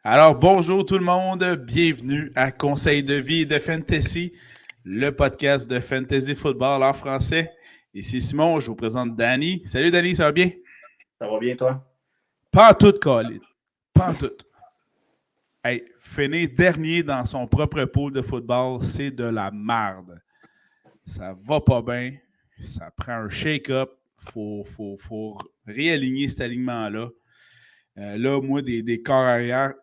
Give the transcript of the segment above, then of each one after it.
Alors, bonjour tout le monde, bienvenue à Conseil de vie et de Fantasy, le podcast de Fantasy Football en français. Ici Simon, je vous présente Danny. Salut Danny, ça va bien? Ça va bien, toi? Pas en tout, Colin. Pas en tout. Hey, finir dernier dans son propre pool de football, c'est de la merde. Ça va pas bien. Ça prend un shake-up. Faut réaligner cet alignement-là. Là, moi, des corps arrière.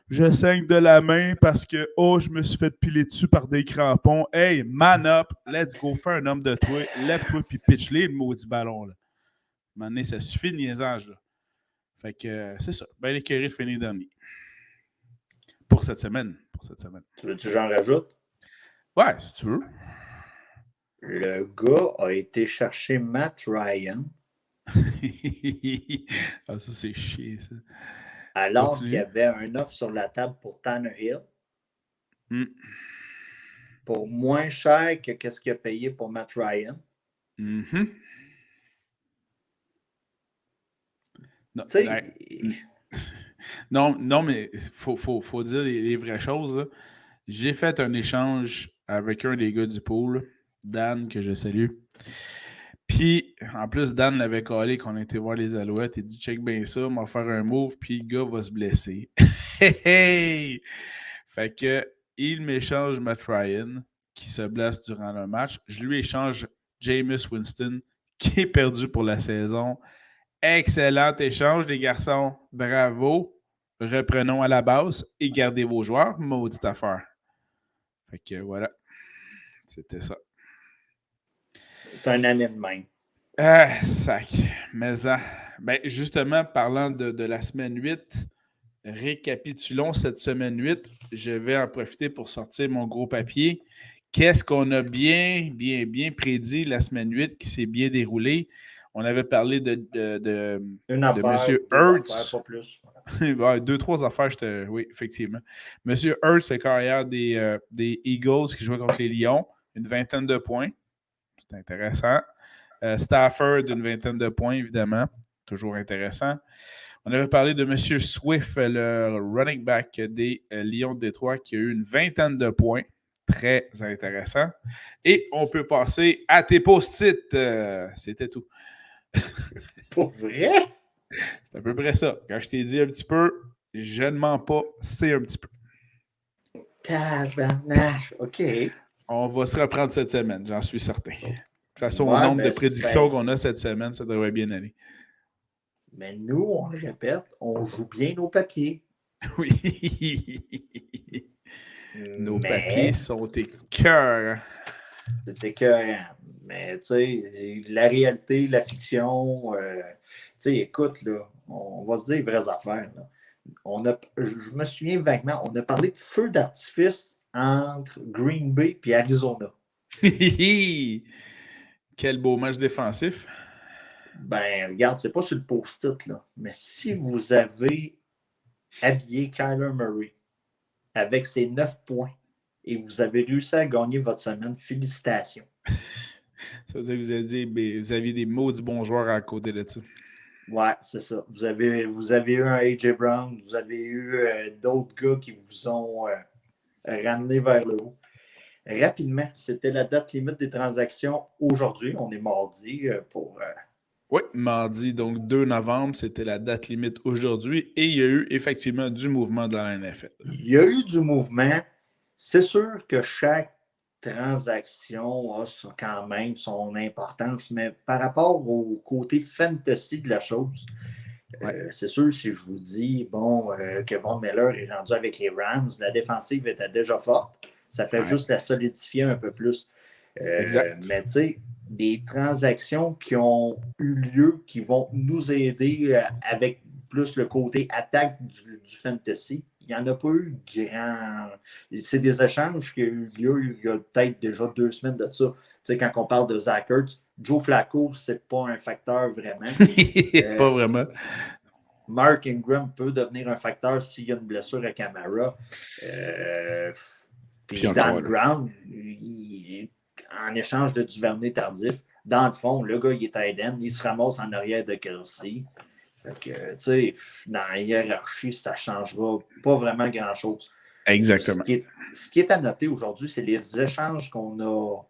Je saigne de la main parce que, je me suis fait piler dessus par des crampons. Hey, man up, let's go, fais un homme de toi, lève-toi puis pitch-les, le maudit ballon, là. Maintenant, ça suffit de niaisage, là. Fait que, c'est ça. Ben, l'écurie finit dernier. Pour cette semaine. Tu veux-tu que j'en rajoute? Ouais, si tu veux. Le gars a été chercher Matt Ryan Ah, ça, c'est chier, ça. alors qu'il y Continue. avait un offre sur la table pour Tannehill Mm. pour moins cher que ce qu'il a payé pour Matt Ryan. Mhm. Non, Tu sais, non, mais faut dire les vraies choses, là. J'ai fait un échange avec un des gars du pool, Dan, que je salue. Puis, en plus, Dan l'avait collé qu'on était voir les Alouettes. Il dit check bien ça, on va faire un move, puis le gars va se blesser. Hey! Fait que, il m'échange Matt Ryan, qui se blesse durant le match. Je lui échange Jameis Winston, qui est perdu pour la saison. Excellent échange, les garçons. Bravo. Reprenons à la base et gardez vos joueurs. Maudite affaire. Fait que voilà. C'était ça. c'est un année de même. Ah, sac. Mais ben, justement, parlant de la semaine 8, récapitulons cette semaine 8. Je vais en profiter pour sortir mon gros papier. Qu'est-ce qu'on a bien prédit la semaine 8 qui s'est bien déroulée? On avait parlé de Une M. affaire, deux affaires, Hurts. pas plus. Ouais, deux, trois affaires, oui, effectivement. Monsieur Hurts, c'est carrière des Eagles qui jouait contre les Lions, une vingtaine de points. C'est intéressant. Stafford, une vingtaine de points, évidemment. Toujours intéressant. On avait parlé de M. Swift, le running back des Lions de Détroit, qui a eu une vingtaine de points. Très intéressant. Et on peut passer à tes post-it. C'était tout. Pour vrai? C'est à peu près ça. Quand je t'ai dit un petit peu, je ne mens pas, c'est un petit peu. Tabarnache, OK. On va se reprendre cette semaine, j'en suis certain. De toute façon, au Ouais, nombre de ben, prédictions qu'on a cette semaine, ça devrait bien aller. mais nous, on le répète, on joue bien nos papiers. Oui. Nos papiers Mais sont écœurants. c'était écœurant. Mais tu sais, la réalité, la fiction, tu sais, écoute, là, on va se dire les vraies affaires. Là. Je me souviens vaguement, on a parlé de feu d'artifice entre Green Bay et Arizona. Quel beau match défensif. Ben, regarde, c'est pas sur le post-it, là. Mais si vous avez habillé Kyler Murray avec ses 9 points et vous avez réussi à gagner votre semaine, félicitations. Ça veut dire que vous aviez des maudits bons joueurs à côté de ça. Ouais, c'est ça. Vous avez eu un A.J. Brown, vous avez eu d'autres gars qui vous ont ramené vers le haut. Rapidement, c'était la date limite des transactions aujourd'hui. On est mardi pour. Oui, mardi, donc 2 novembre, c'était la date limite aujourd'hui et il y a eu effectivement du mouvement dans la NFL. Il y a eu du mouvement. C'est sûr que chaque transaction a quand même son importance, mais par rapport au côté fantasy de la chose, c'est sûr, si je vous dis, bon, que Von Miller est rendu avec les Rams, la défensive était déjà forte, ça fait juste la solidifier un peu plus. Exact. Mais tu sais, des transactions qui ont eu lieu, qui vont nous aider avec plus le côté attaque du fantasy, il n'y en a pas eu grand. C'est des échanges qui ont eu lieu il y a peut-être déjà 2 semaines de ça. Tu sais, quand on parle de Zach Ertz, Joe Flacco, c'est pas un facteur vraiment. Pas vraiment. Mark Ingram peut devenir un facteur s'il y a une blessure à Camara. Puis Dan Brown, en échange de Duvernay tardif, dans le fond, le gars, il est Eden, il se ramasse en arrière de Kelsey. Fait que, tu sais, dans la hiérarchie, ça ne changera pas vraiment grand-chose. Exactement. Ce qui est à noter aujourd'hui, c'est les échanges qu'on a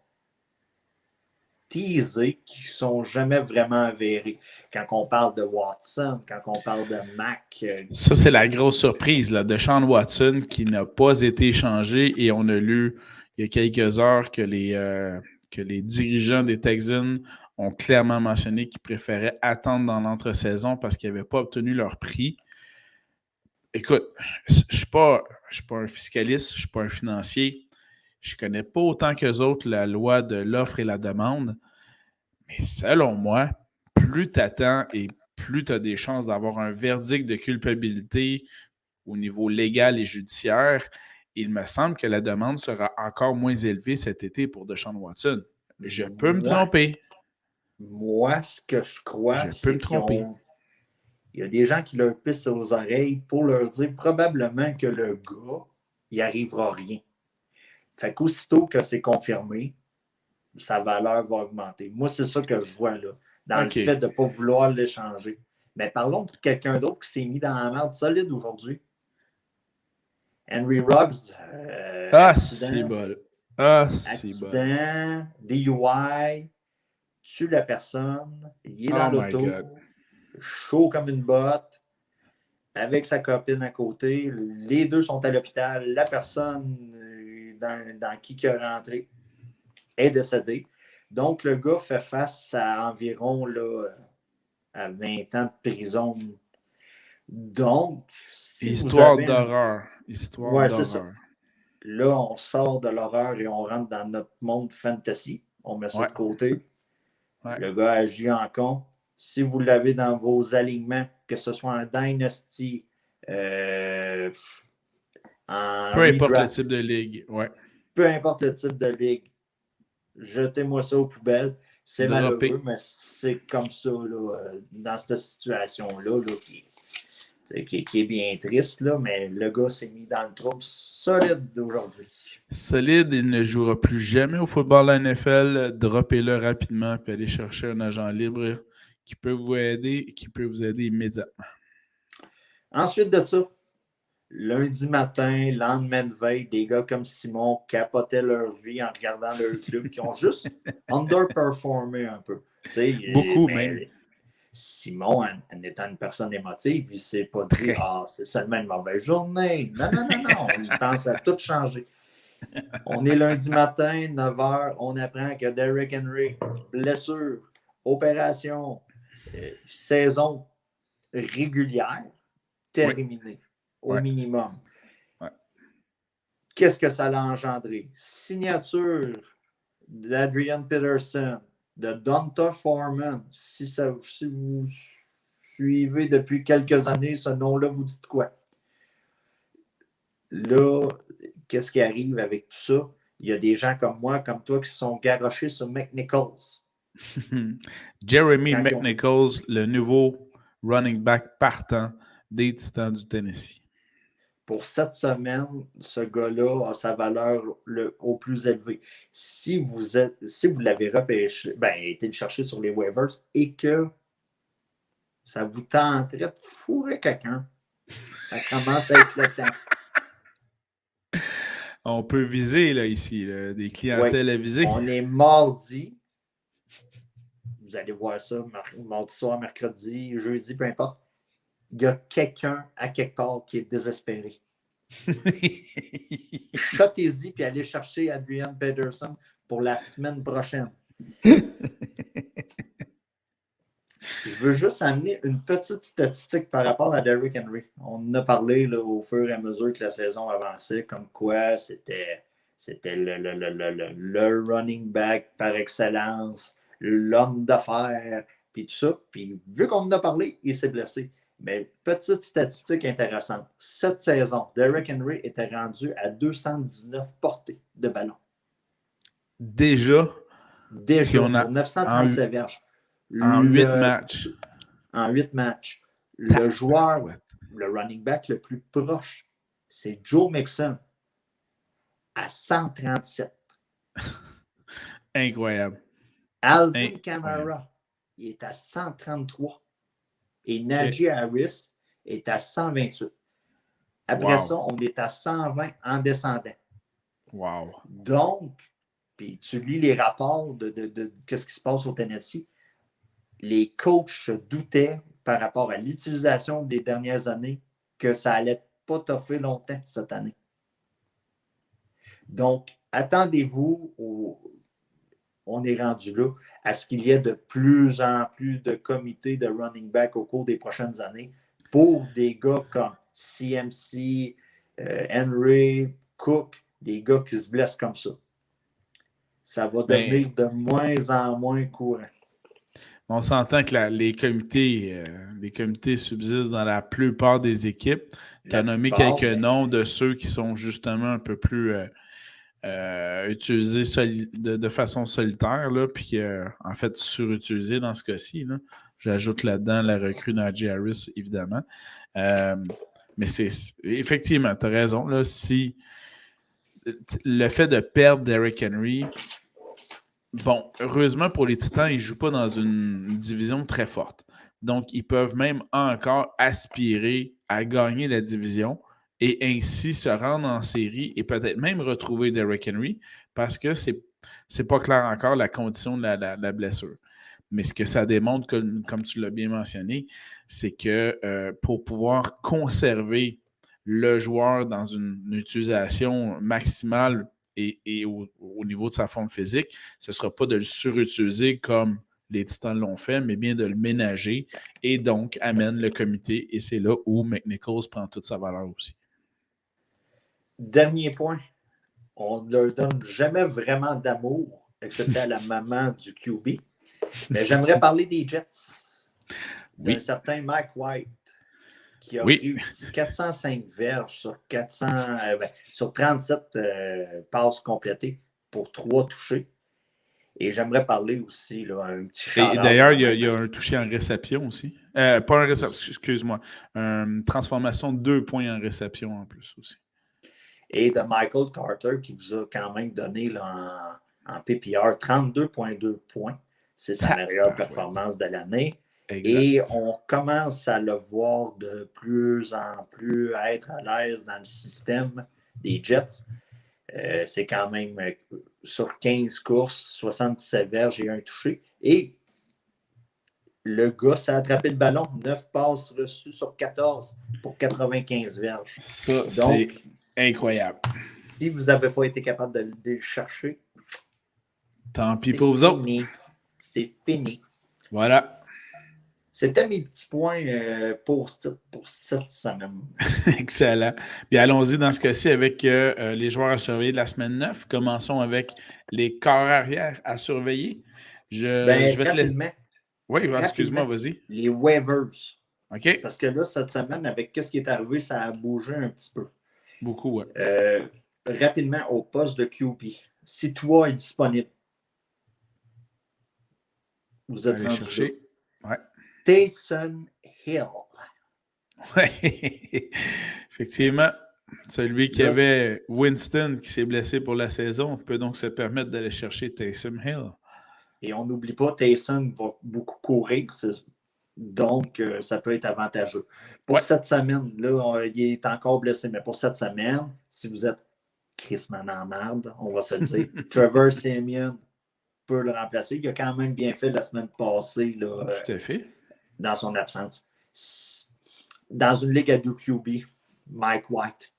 teasés qui ne sont jamais vraiment avérés. Quand on parle de Watson, quand on parle de Mac. Ça, c'est la grosse surprise là, de Sean Watson qui n'a pas été échangé et on a lu il y a quelques heures que les dirigeants des Texans ont clairement mentionné qu'ils préféraient attendre dans l'entre-saison parce qu'ils n'avaient pas obtenu leur prix. Écoute, je ne suis pas un fiscaliste, je ne suis pas un financier. Je ne connais pas autant qu'eux autres la loi de l'offre et la demande. Mais selon moi, plus tu attends et plus tu as des chances d'avoir un verdict de culpabilité au niveau légal et judiciaire, il me semble que la demande sera encore moins élevée cet été pour Deshaun Watson. Je peux me tromper. Moi, ce que je crois, Je peux me c'est tromper. il y a des gens qui leur pissent aux oreilles pour leur dire probablement que le gars, il n'arrivera rien. Fait qu'aussitôt que c'est confirmé, sa valeur va augmenter. Moi, c'est ça que je vois là, dans le fait de ne pas vouloir l'échanger. Mais parlons de quelqu'un d'autre qui s'est mis dans la merde solide aujourd'hui. Henry Ruggs, accident, DUI, tue la personne, il est dans l'auto, chaud comme une botte, avec sa copine à côté. Les deux sont à l'hôpital. La personne dans qui il est rentré est décédée. Donc, le gars fait face à environ là, à 20 ans de prison. Donc, si Histoire vous avez d'horreur. Ouais, c'est ça. Là, on sort de l'horreur et on rentre dans notre monde fantasy. On met ça de côté. Le gars agit en con. Si vous l'avez dans vos alignements, que ce soit en Dynasty, en peu importe le type de ligue. Peu importe le type de ligue, jetez-moi ça aux poubelles. C'est malheureux, mais c'est comme ça là, dans cette situation-là qui est bien triste, là, mais le gars s'est mis dans le trouble solide d'aujourd'hui. Solide, il ne jouera plus jamais au football à la NFL. Droppez-le rapidement puis allez chercher un agent libre qui peut vous aider immédiatement. Ensuite de ça, lundi matin, lendemain de veille, des gars comme Simon capotaient leur vie en regardant leur club qui ont juste underperformé un peu. Beaucoup même. Simon, en étant une personne émotive, il ne s'est pas dit « Ah, c'est seulement une mauvaise journée. » Non. Il pense à tout changer. On est lundi matin, 9h, on apprend que Derrick Henry, blessure, opération, saison régulière, terminée au minimum. Qu'est-ce que ça a engendré? Signature d'Adrian Peterson, de Donta Foreman. Si vous suivez depuis quelques années, ce nom-là vous dit quoi? Là, qu'est-ce qui arrive avec tout ça? Il y a des gens comme moi, comme toi, qui sont garochés sur McNichols. Jeremy McNichols, le nouveau running back partant des Titans du Tennessee. Pour cette semaine, ce gars-là a sa valeur au plus élevé. Si vous l'avez repêché, été le chercher sur les waivers et que ça vous tenterait de fourrer quelqu'un, ça commence à être le temps. On peut viser là, ici, là, des clientèles à viser. On est mardi. Vous allez voir ça mardi soir, mercredi, jeudi, peu importe. Il y a quelqu'un à quelque part qui est désespéré. Shotez-y puis allez chercher Adrian Peterson pour la semaine prochaine. Je veux juste amener une petite statistique par rapport à Derrick Henry. On en a parlé là, au fur et à mesure que la saison avançait, comme quoi c'était le running back par excellence, l'homme d'affaires, puis tout ça. Puis vu qu'on en a parlé, il s'est blessé. Mais petite statistique intéressante. Cette saison, Derrick Henry était rendu à 219 portées de ballon. Déjà, pour 937 verges. En 8 matchs. En 8 matchs. Le joueur, le running back le plus proche, c'est Joe Mixon à 137. Incroyable. Alvin Kamara, il est à 133. Et Najee Harris est à 128. Après ça, on est à 120 en descendant. Wow. Donc, puis tu lis les rapports de qu'est-ce qui se passe au Tennessee, les coachs se doutaient par rapport à l'utilisation des dernières années que ça allait pas toffer longtemps cette année. Donc, attendez-vous, on est rendu là, à ce qu'il y ait de plus en plus de comités de running back au cours des prochaines années pour des gars comme CMC, Henry, Cook, des gars qui se blessent comme ça. Ça va devenir de moins en moins courant. On s'entend que les comités subsistent dans la plupart des équipes. Tu as nommé quelques noms de ceux qui sont justement un peu plus utilisés de façon solitaire, là, puis en fait surutilisés dans ce cas-ci. Là. J'ajoute là-dedans la recrue Najee Harris, évidemment. Mais c'est effectivement, tu as raison. Là, si le fait de perdre Derrick Henry, bon, heureusement pour les Titans, ils ne jouent pas dans une division très forte. Donc, ils peuvent même encore aspirer à gagner la division et ainsi se rendre en série et peut-être même retrouver Derrick Henry parce que c'est pas clair encore la condition de la blessure. Mais ce que ça démontre, comme tu l'as bien mentionné, c'est que pour pouvoir conserver le joueur dans une utilisation maximale et au niveau de sa forme physique, ce ne sera pas de le surutiliser comme les Titans l'ont fait, mais bien de le ménager et donc amène le comité. Et c'est là où McNichols prend toute sa valeur aussi. Dernier point, on ne leur donne jamais vraiment d'amour, excepté à la maman du QB. Mais j'aimerais parler des Jets. D'un certain Mike White qui a réussi 405 verges sur 37 passes complétées pour 3 touchés. Et j'aimerais parler aussi, là, un petit shout-out. Et d'ailleurs, il y a un touché en réception aussi. Pas en réception, excuse-moi. Une transformation de 2 points en réception en plus aussi. Et de Michael Carter qui vous a quand même donné là, en PPR 32,2 points. C'est sa meilleure performance de l'année. Exact. Et on commence à le voir de plus en plus à être à l'aise dans le système des Jets. C'est quand même sur 15 courses, 77 verges et un touché. Et le gars s'est attrapé le ballon, 9 passes reçues sur 14 pour 95 verges. Ça, donc, c'est incroyable. Si vous n'avez pas été capable de le chercher, tant pis pour vous autres. C'est fini. Voilà. C'était mes petits points pour cette semaine. Excellent. Puis allons-y dans ce cas-ci avec les joueurs à surveiller de la semaine 9. Commençons avec les corps arrière à surveiller. Je vais rapidement. Oui, excuse-moi, vas-y. Les waivers. OK. Parce que là, cette semaine, avec ce qui est arrivé, ça a bougé un petit peu. Beaucoup, oui. Rapidement, au poste de QB. Si toi est disponible, vous êtes allez chercher. Ouais. Taysom Hill. Oui, effectivement. Celui qui avait Winston qui s'est blessé pour la saison peut donc se permettre d'aller chercher Taysom Hill. Et on n'oublie pas, Taysom va beaucoup courir, donc ça peut être avantageux. Pour cette semaine, là, il est encore blessé, mais pour cette semaine, si vous êtes crissement en merde, on va se le dire, Trevor Siemian peut le remplacer. Il a quand même bien fait la semaine passée. Là, tout à fait. Dans son absence. Dans une ligue à 2 QB, Mike White,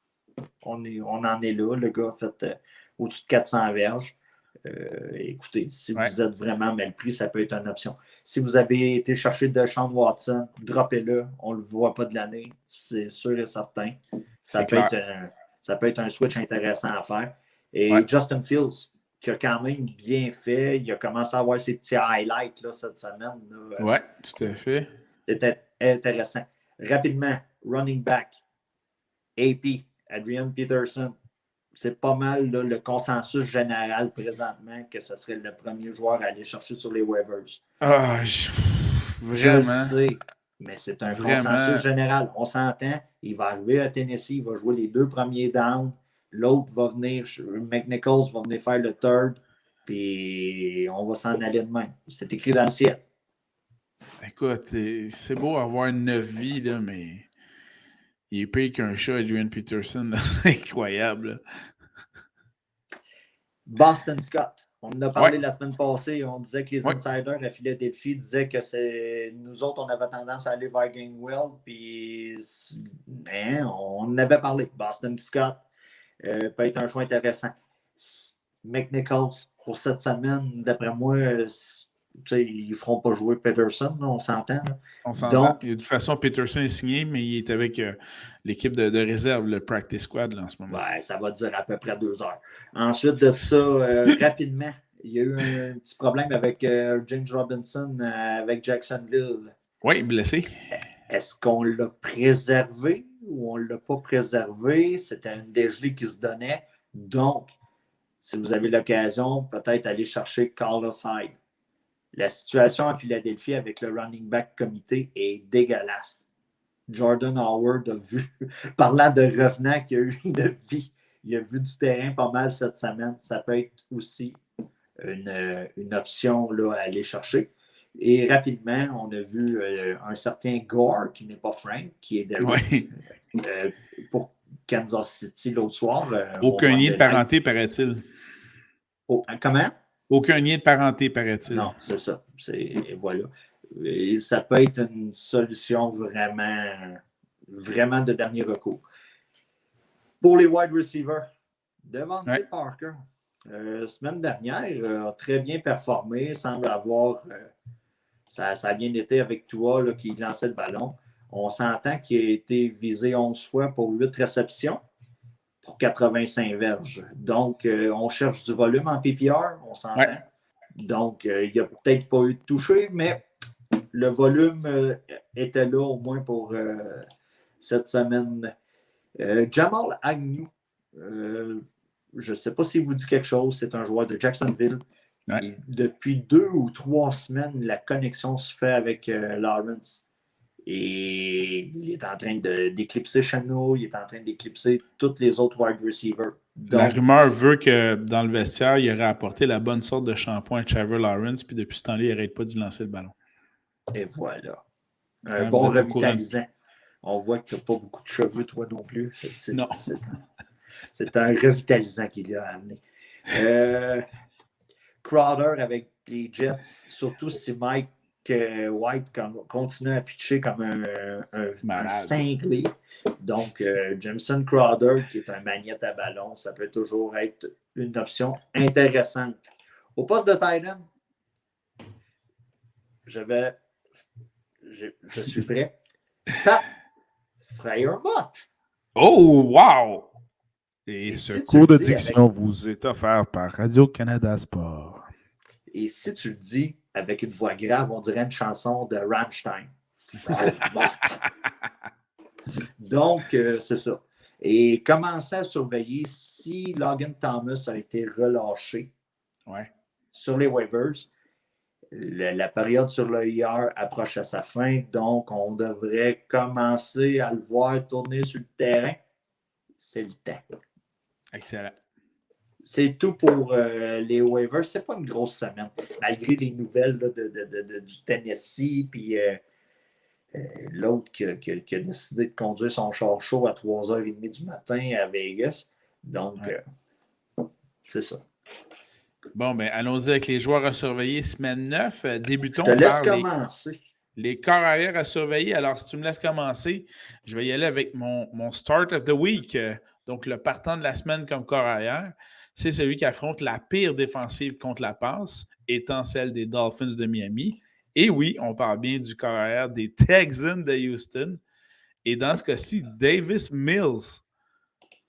on en est là. Le gars a fait au-dessus de 400 verges. Écoutez, si vous êtes vraiment mal pris, ça peut être une option. Si vous avez été chercher Deshaun Watson, droppez-le. On ne le voit pas de l'année. C'est sûr et certain. Ça peut être un switch intéressant à faire. Et Justin Fields, qui a quand même bien fait. Il a commencé à avoir ses petits highlights là, cette semaine. Oui, tout à fait. C'était intéressant. Rapidement, running back, AP, Adrian Peterson. C'est pas mal là, le consensus général présentement que ce serait le premier joueur à aller chercher sur les waivers. Ah, vraiment. Je sais, mais c'est un consensus général. On s'entend, il va arriver à Tennessee, il va jouer les 2 premiers downs. L'autre va venir, McNichols va venir faire le third, puis on va s'en aller de même. C'est écrit dans le ciel. Écoute, c'est beau avoir 9 vies, là, mais il est pire qu'un chat, Adrian Peterson. C'est incroyable. Là. Boston Scott. On en a Ouais, parlé la semaine passée. On disait que les ouais. insiders à Philadelphie disaient que c'est nous autres, on avait tendance à aller vers Gainwell. Puis, on en avait parlé. Boston Scott peut être un choix intéressant. McNichols, pour cette semaine, d'après moi, ils ne feront pas jouer Peterson, là, on s'entend. Là. On s'entend. Donc, Et de toute façon, Peterson est signé, mais il est avec l'équipe de réserve, le practice squad, là, en ce moment. ouais, ça va durer à peu près 2 heures. Ensuite de ça, rapidement, il y a eu un petit problème avec James Robinson avec Jacksonville. Oui, blessé. Est-ce qu'on l'a préservé ou on ne l'a pas préservé? C'était une dégelée qui se donnait. Donc, si vous avez l'occasion, peut-être aller chercher Carlos Hyde. La situation à Philadelphie avec le running back comité est dégueulasse. Jordan Howard a vu, parlant de revenant qui a eu de vie, il a vu du terrain pas mal cette semaine. Ça peut être aussi une option là, à aller chercher. Et rapidement, on a vu un certain Gore, qui n'est pas Frank, qui est Derrick, pour Kansas City l'autre soir. Aucun lien de parenté, paraît-il. Oh, comment? Aucun lien de parenté, paraît-il. Non, c'est ça. Voilà. Et ça peut être une solution vraiment, vraiment de dernier recours. Pour les wide receivers, Devontae Parker, semaine dernière, a très bien performé, semble avoir. Ça a bien été avec toi là, qui lançait le ballon. On s'entend qu'il a été visé 11 fois pour 8 réceptions pour 85 verges. Donc, on cherche du volume en PPR, on s'entend. Ouais. Donc, il n'y a peut-être pas eu de toucher, mais le volume était là au moins pour cette semaine. Jamal Agnew, je ne sais pas s'il vous dit quelque chose, c'est un joueur de Jacksonville. Ouais. Et depuis 2 ou 3 semaines, la connexion se fait avec Lawrence. Et il est en train d'éclipser Chano, il est en train d'éclipser tous les autres wide receivers. Donc, la rumeur veut que dans le vestiaire, il aurait apporté la bonne sorte de shampoing à Trevor Lawrence, puis depuis ce temps-là, il n'arrête pas d'y lancer le ballon. Et voilà. Un bon revitalisant. On voit que tu n'as pas beaucoup de cheveux, toi non plus. Non. C'est un revitalisant qu'il a amené. Crowder avec les Jets, surtout si Mike White continue à pitcher comme un cinglé. Donc, Jameson Crowder, qui est un magnète à ballon, ça peut toujours être une option intéressante. Au poste de tight end, je suis prêt. Pat Freiermuth. Oh, wow! Et ce si cours de diction vous est offert par Radio-Canada Sport. Et si tu le dis avec une voix grave, on dirait une chanson de Rammstein. Donc, c'est ça. Et commencer à surveiller si Logan Thomas a été relâché sur les waivers. La période sur le IR approche à sa fin, donc on devrait commencer à le voir tourner sur le terrain. C'est le temps. Excellent. C'est tout pour les waivers. C'est pas une grosse semaine. Malgré les nouvelles là, du Tennessee, puis l'autre qui a décidé de conduire son char chaud à 3h30 du matin à Vegas. Donc, c'est ça. Bon, ben allons-y avec les joueurs à surveiller. Semaine 9, débutons par les corps arrière à surveiller. Alors, si tu me laisses commencer, je vais y aller avec mon start of the week. Donc, le partant de la semaine comme corps arrière, c'est celui qui affronte la pire défensive contre la passe, étant celle des Dolphins de Miami. Et oui, on parle bien du corps arrière des Texans de Houston. Et dans ce cas-ci, Davis Mills.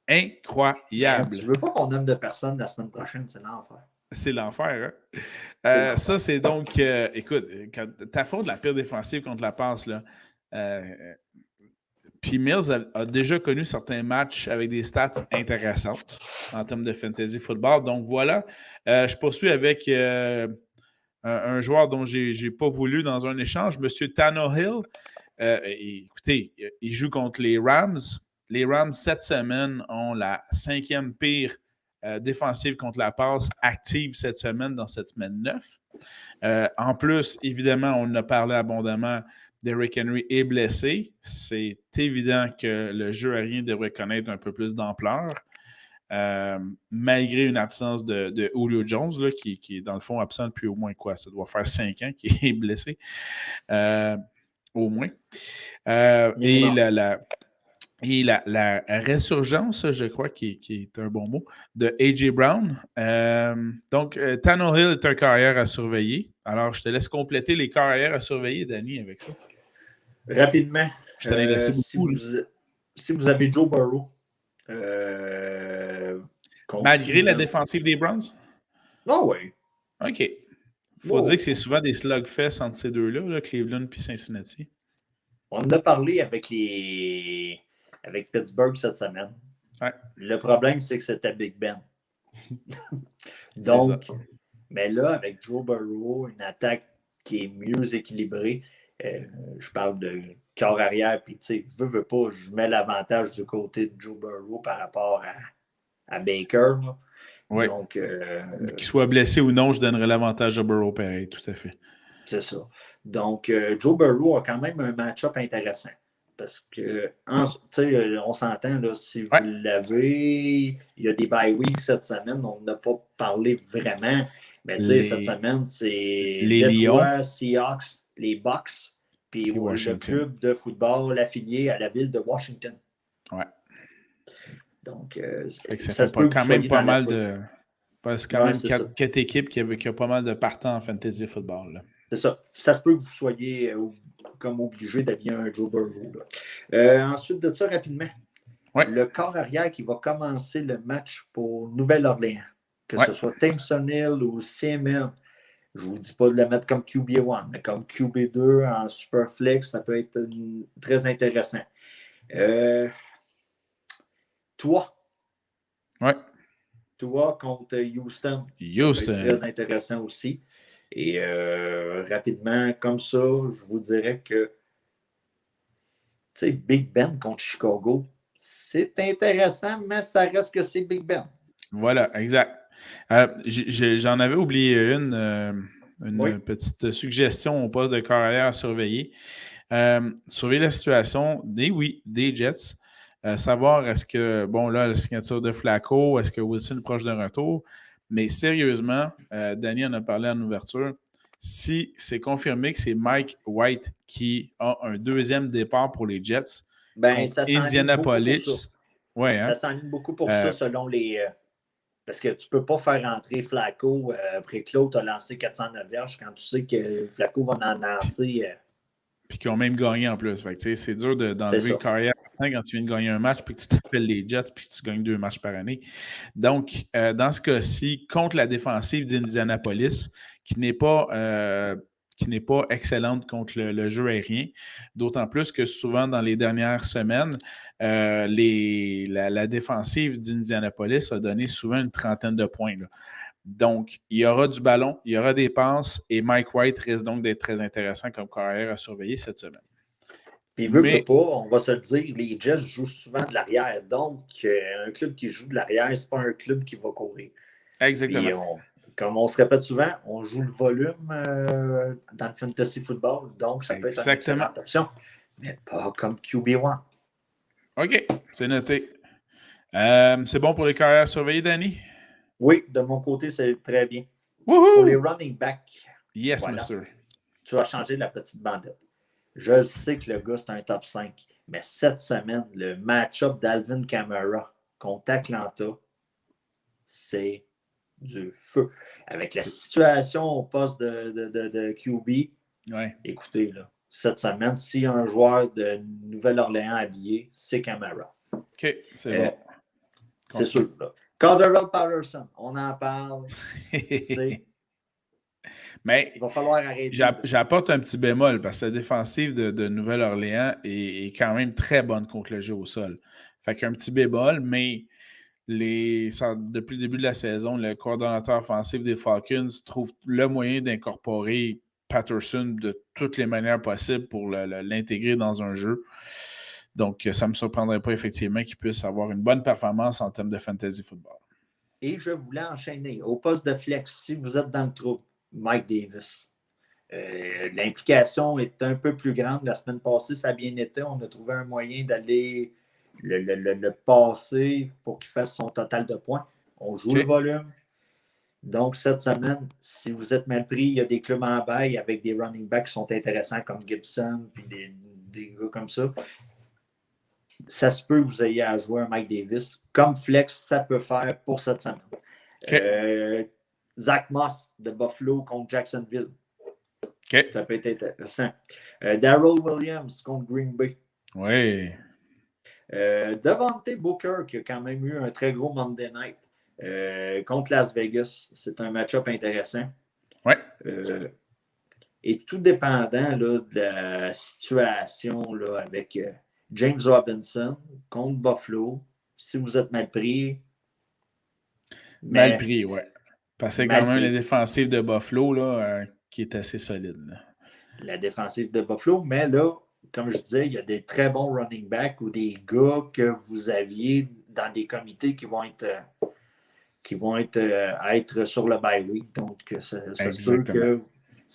Incroyable. Tu veux pas qu'on nomme de personne la semaine prochaine, c'est l'enfer. C'est l'enfer, hein? Ça, c'est donc... écoute, quand t'affrontes la pire défensive contre la passe, là, puis Mills a déjà connu certains matchs avec des stats intéressantes en termes de fantasy football. Donc, voilà. Je poursuis avec un joueur dont je n'ai pas voulu dans un échange, M. Tannehill. Écoutez, il joue contre les Rams. Les Rams, cette semaine, ont la 5e pire défensive contre la passe active cette semaine, dans cette semaine 9. En plus, évidemment, on en a parlé abondamment, Derrick Henry est blessé. C'est évident que le jeu aérien devrait connaître un peu plus d'ampleur. Malgré une absence de Julio Jones, là, qui est dans le fond absent depuis au moins quoi? Ça doit faire 5 ans qu'il est blessé. Au moins. Et la résurgence, je crois, qui est un bon mot, de A.J. Brown. Donc, Tannehill est un carrière à surveiller. Alors, je te laisse compléter les carrières à surveiller, Danny, avec ça. Rapidement, Je t'en ai laissé beaucoup. si vous avez Joe Burrow, malgré la défensive des Browns? Ah oui. OK. Il faut dire que c'est souvent des slugfests entre ces deux-là, là, Cleveland puis Cincinnati. On en a parlé avec Pittsburgh cette semaine. Ouais. Le problème, c'est que c'était Big Ben. Donc, mais là, avec Joe Burrow, une attaque qui est mieux équilibrée, je parle de corps arrière, puis tu sais, veux pas, je mets l'avantage du côté de Joe Burrow par rapport à Baker. Oui. Donc, qu'il soit blessé ou non, je donnerais l'avantage à Burrow pareil, tout à fait. C'est ça. Donc, Joe Burrow a quand même un match-up intéressant. Parce que, on s'entend, là, si vous l'avez, il y a des bye weeks cette semaine, on n'a pas parlé vraiment. Mais cette semaine, c'est les Detroit, Lions, Seahawks, les Bucks, puis le club de football affilié à la ville de Washington. Ouais. Donc, ça fait quand même pas mal de. C'est quand même 4 équipes qui ont pas mal de partants en fantasy football. Là. C'est ça. Ça se peut que vous soyez comme obligé d'habiller un Joe Burrow. Ensuite de ça, rapidement, le corps arrière qui va commencer le match pour Nouvelle-Orléans, que ce soit Taysom Hill ou CML, je ne vous dis pas de le mettre comme QB1, mais comme QB2 en Superflex, ça peut être très intéressant. Toi. Ouais. Toi contre Houston. Ça peut être très intéressant aussi. Et rapidement, comme ça, je vous dirais que Big Ben contre Chicago, c'est intéressant, mais ça reste que c'est Big Ben. Voilà, exact. J'en avais oublié une petite suggestion au poste de carrière à surveiller. Surveiller la situation des Jets. Savoir est-ce que, la signature de Flacco, est-ce que Wilson est proche d'un retour? Mais sérieusement, Danny en a parlé en ouverture. Si c'est confirmé que c'est Mike White qui a un deuxième départ pour les Jets contre Indianapolis. Ça s'enligne beaucoup pour ça selon les. Parce que tu ne peux pas faire rentrer Flacco après que l'autre a lancé 409 verges quand tu sais que Flacco va en lancer. Puis qu'ils ont même gagné en plus. Fait que, c'est dur d'enlever une carrière quand tu viens de gagner un match puis que tu t'appelles les Jets puis que tu gagnes 2 matchs par année. Donc, dans ce cas-ci, contre la défensive d'Indianapolis, qui n'est pas excellente contre le jeu aérien, d'autant plus que souvent dans les dernières semaines, la défensive d'Indianapolis a donné souvent une trentaine de points. Là. Donc, il y aura du ballon, il y aura des passes et Mike White risque donc d'être très intéressant comme carrière à surveiller cette semaine. Puis, veut pas, on va se le dire, les Jets jouent souvent de l'arrière. Donc, un club qui joue de l'arrière, c'est pas un club qui va courir. Exactement. Puis comme on se répète souvent, on joue le volume dans le fantasy football. Donc, ça peut être une excellente option, mais pas comme QB1. OK, c'est noté. C'est bon pour les carrières à surveiller, Danny? Oui, de mon côté, c'est très bien. Woohoo! Pour les running backs, yes, monsieur. Tu vas changer la petite bandette. Je sais que le gars, c'est un top 5, mais cette semaine, le match-up d'Alvin Kamara contre Atlanta, c'est du feu. Avec la situation au poste de QB, écoutez, là, cette semaine, s'il y a un joueur de Nouvelle-Orléans habillé, c'est Kamara. OK, c'est bon. C'est sûr, là. Cordarrelle Patterson, on en parle. Mais il va falloir arrêter. J'apporte un petit bémol parce que la défensive de Nouvelle-Orléans est quand même très bonne contre le jeu au sol. Fait qu'un petit bémol, mais depuis le début de la saison, le coordonnateur offensif des Falcons trouve le moyen d'incorporer Patterson de toutes les manières possibles pour l'intégrer dans un jeu. Donc, ça ne me surprendrait pas effectivement qu'il puisse avoir une bonne performance en termes de fantasy football. Et je voulais enchaîner au poste de flex, si vous êtes dans le trou. Mike Davis. L'implication est un peu plus grande. La semaine passée, ça a bien été. On a trouvé un moyen d'aller le passer pour qu'il fasse son total de points. On joue le volume. Donc, cette semaine, si vous êtes mal pris, il y a des clubs en bail avec des running backs qui sont intéressants comme Gibson puis des gars comme ça. Ça se peut que vous ayez à jouer un Mike Davis. Comme flex, ça peut faire pour cette semaine. Zach Moss de Buffalo contre Jacksonville. Ça peut être intéressant. Darrell Williams contre Green Bay. Oui. Devante Booker, qui a quand même eu un très gros Monday Night contre Las Vegas. C'est un match-up intéressant. Oui. Et tout dépendant là, de la situation là, avec James Robinson contre Buffalo, si vous êtes mal pris. Mal pris, oui. Parce que c'est quand même la défensive de Buffalo là, qui est assez solide. Là. La défensive de Buffalo, mais là, comme je disais, il y a des très bons running backs ou des gars que vous aviez dans des comités qui vont être sur le bye week. Donc, ça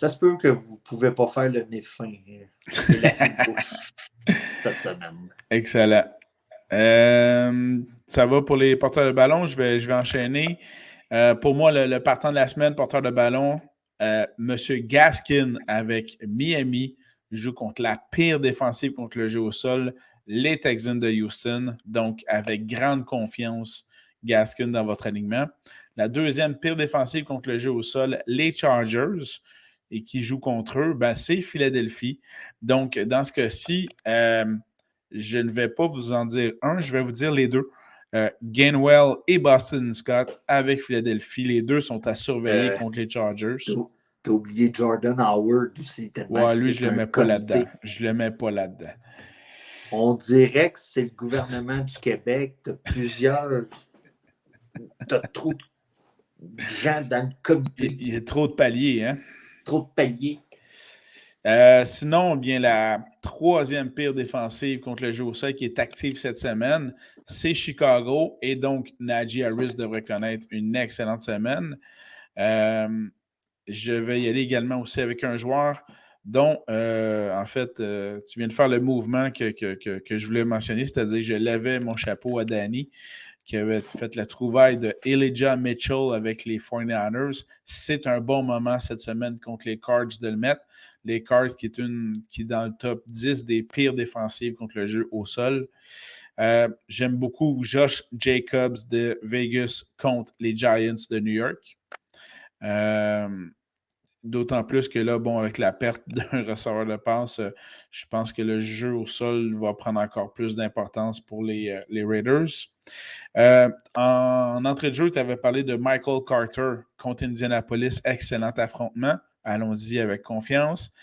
se peut que vous ne pouvez pas faire le nez fin et la fine bouche cette semaine. Excellent. Ça va pour les porteurs de ballon. Je vais enchaîner. Pour moi, le partant de la semaine, porteur de ballon, M. Gaskin avec Miami joue contre la pire défensive contre le jeu au sol, les Texans de Houston. Donc, avec grande confiance, Gaskin dans votre alignement. La deuxième pire défensive contre le jeu au sol, les Chargers. Et qui joue contre eux, c'est Philadelphie. Donc, dans ce cas-ci, je ne vais pas vous en dire un, je vais vous dire les deux. Gainwell et Boston Scott avec Philadelphie. Les deux sont à surveiller contre les Chargers. T'as oublié Jordan Howard aussi. Ouais, lui, je ne le mets pas là-dedans. Je le mets pas là-dedans. On dirait que c'est le gouvernement du Québec. T'as trop de gens dans le comité. Il y a trop de paliers, hein? Trop de paliers. Sinon, bien, la troisième pire défensive contre le jeu au sol qui est active cette semaine, c'est Chicago. Et donc, Najee Harris devrait connaître une excellente semaine. Je vais y aller également aussi avec un joueur dont, en fait, tu viens de faire le mouvement que je voulais mentionner, c'est-à-dire que je levais mon chapeau à Danny, qui avait fait la trouvaille de Elijah Mitchell avec les 49ers. C'est un bon moment cette semaine contre les Cards de le mettre. Les Cards qui est dans le top 10 des pires défensives contre le jeu au sol. J'aime beaucoup Josh Jacobs de Vegas contre les Giants de New York. D'autant plus que là, avec la perte d'un receveur de passe, je pense que le jeu au sol va prendre encore plus d'importance pour les Raiders. En entrée de jeu, tu avais parlé de Michael Carter contre Indianapolis. Excellent affrontement. Allons-y avec confiance.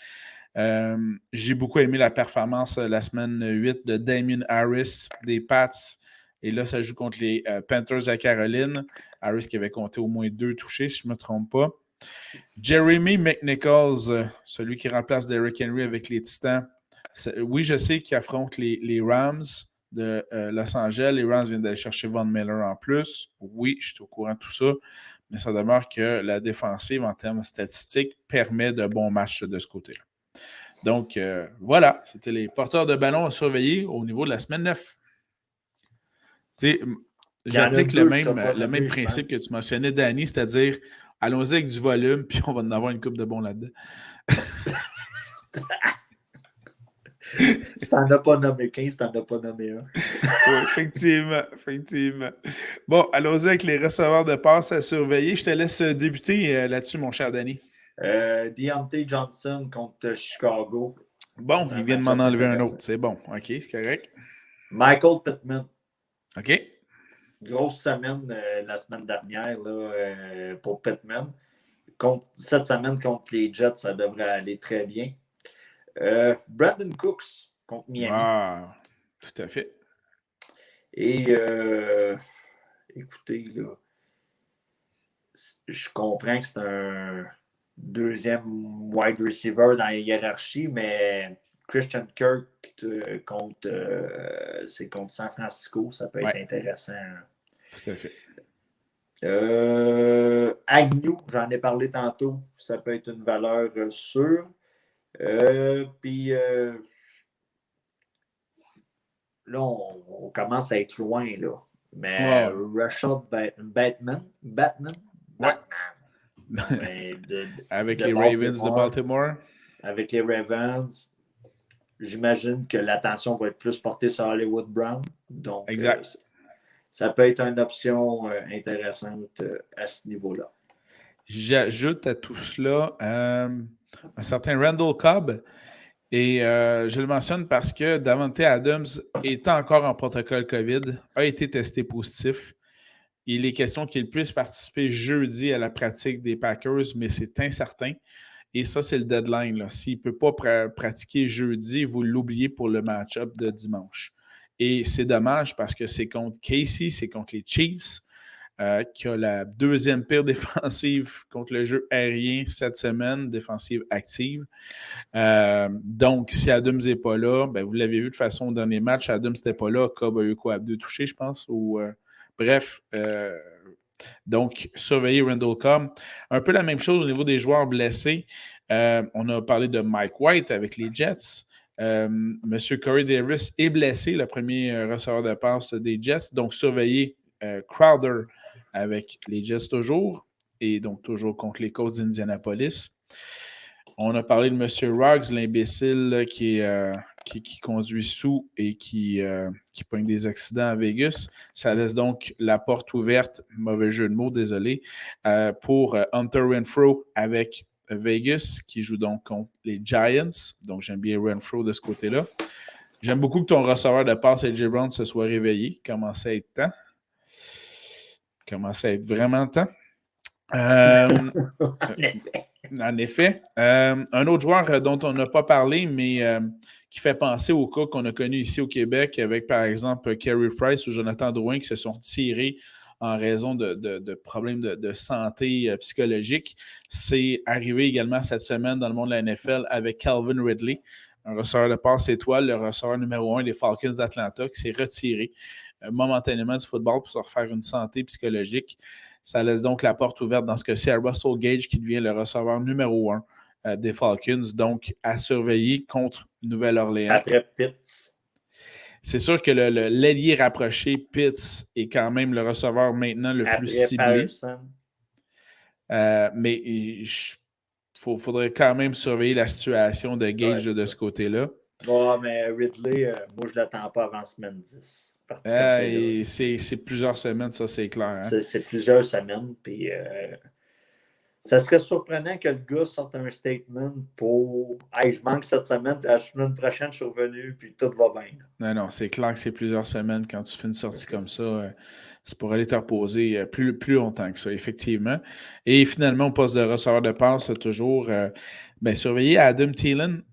J'ai beaucoup aimé la performance la semaine 8 de Damien Harris des Pats. Et là, ça joue contre les Panthers à Caroline. Harris qui avait compté au moins 2 touchés, si je ne me trompe pas. Jeremy McNichols, celui qui remplace Derrick Henry avec les Titans. Oui, je sais qu'il affronte les Rams de Los Angeles. Les Rams viennent d'aller chercher Von Miller en plus. Oui, je suis au courant de tout ça. Mais ça demeure que la défensive, en termes statistiques, permet de bons matchs de ce côté-là. Donc, voilà. C'était les porteurs de ballon à surveiller au niveau de la semaine 9. J'applique le même principe que tu mentionnais, Danny, c'est-à-dire allons-y avec du volume, puis on va en avoir une coupe de bons là-dedans. Si t'en as pas nommé 15, t'en as pas nommé un. Oui, effectivement. Bon, allons-y avec les receveurs de passe à surveiller. Je te laisse débuter là-dessus, mon cher Danny. Deontay Johnson contre Chicago. Bon, il vient de m'en enlever un autre. C'est bon. OK, c'est correct. Michael Pittman. OK. Grosse semaine la semaine dernière là, pour Pittman. Cette semaine contre les Jets, ça devrait aller très bien. Brandon Cooks contre Miami. Ah, tout à fait. Et écoutez, là, je comprends que c'est un deuxième wide receiver dans la hiérarchie, mais Christian Kirk contre San Francisco, ça peut être intéressant. Tout à fait. Agnew, j'en ai parlé tantôt, ça peut être une valeur sûre. Puis là, on commence à être loin, là. Mais Ouais. Rashad Batman, Ouais. non, mais Avec de les Ravens de Baltimore, Baltimore. avec les Ravens, j'imagine que l'attention va être plus portée sur Hollywood Brown. Donc, Exact. ça peut être une option intéressante à ce niveau-là. J'ajoute à tout cela un certain Randall Cobb. Et je le mentionne parce que Davante Adams est encore en protocole COVID, a été testé positif. Il est question qu'il puisse participer jeudi à la pratique des Packers, mais c'est incertain. Et ça, c'est le deadline. S'il ne peut pas pratiquer jeudi, vous l'oubliez pour le match-up de dimanche. Et c'est dommage parce que c'est contre Casey, c'est contre les Chiefs, qui a la deuxième pire défensive contre le jeu aérien cette semaine, défensive active. Donc, si Adams n'est pas là, ben, vous l'avez vu de toute façon au dernier match, Adams n'était pas là, Cobb a eu quoi, 2 touchés, je pense. Bref, donc, surveillez Randall Cobb. Un peu la même chose au niveau des joueurs blessés. On a parlé de Mike White avec les Jets. Monsieur Corey Davis est blessé, le premier receveur de passe des Jets. Donc, surveillez Crowder avec les Jets toujours. Et donc, toujours contre les Colts d'Indianapolis. On a parlé de M. Ruggs, l'imbécile qui conduit sous et qui pogne des accidents à Vegas. Ça laisse donc la porte ouverte, mauvais jeu de mots, désolé, pour Hunter Renfrow avec Vegas, qui joue donc contre les Giants. Donc, j'aime bien Renfrow de ce côté-là. J'aime beaucoup que ton receveur de passe, AJ Brown, se soit réveillé. Commence à être temps. Commence à être vraiment temps. En effet. Un autre joueur dont on n'a pas parlé, mais qui fait penser au cas qu'on a connu ici au Québec avec, par exemple, Carey Price ou Jonathan Drouin qui se sont tirés en raison de problèmes de santé psychologique. C'est arrivé également cette semaine dans le monde de la NFL avec Calvin Ridley, un receveur de passe étoile, le receveur numéro 1 des Falcons d'Atlanta, qui s'est retiré momentanément du football pour se refaire une santé psychologique. Ça laisse donc la porte ouverte dans ce cas-ci à Russell Gage qui devient le receveur numéro 1 des Falcons. Donc, à surveiller contre Nouvelle-Orléans. Après Pitts. C'est sûr que l'ailier rapproché, Pitts, est quand même le receveur maintenant le plus ciblé. Mais il faudrait quand même surveiller la situation de Gage de ce côté-là. Bon, mais Ridley, moi, je ne l'attends pas avant semaine 10. C'est plusieurs semaines, ça, c'est clair. Hein? C'est plusieurs semaines. Puis, ça serait surprenant que le gars sorte un statement pour hey, je manque cette semaine, la semaine prochaine, je suis revenu, puis tout va bien. Non, c'est clair que c'est plusieurs semaines quand tu fais une sortie comme ça. C'est pour aller te reposer plus longtemps que ça, effectivement. Et finalement, au poste de receveur de passe, toujours surveiller Adam Thielen.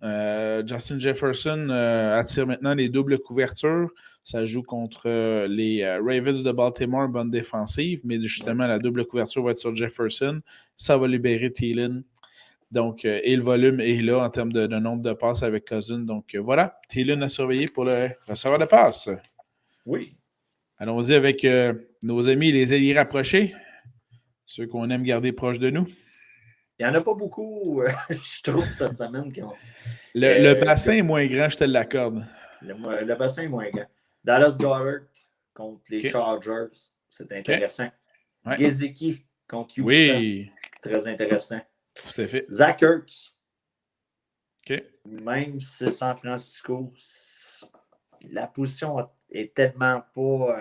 Justin Jefferson attire maintenant les doubles couvertures. Ça joue contre les Ravens de Baltimore, bonne défensive, mais justement, la double couverture va être sur Jefferson. Ça va libérer Thielen. Donc, et le volume est là en termes de nombre de passes avec Cousin. Donc, voilà, Thielen à surveiller pour le receveur de passes. Oui. Allons-y avec nos amis les ailiers rapprochés, ceux qu'on aime garder proches de nous. Il n'y en a pas beaucoup, je trouve, cette semaine. Le bassin est moins grand, je te l'accorde. Le bassin est moins grand. Dallas Goedert contre les Chargers, c'est intéressant. Ouais. Gesicki contre Houston, oui. Très intéressant. Tout à fait. Zach Ertz. Okay. Même si San Francisco, la position est tellement pas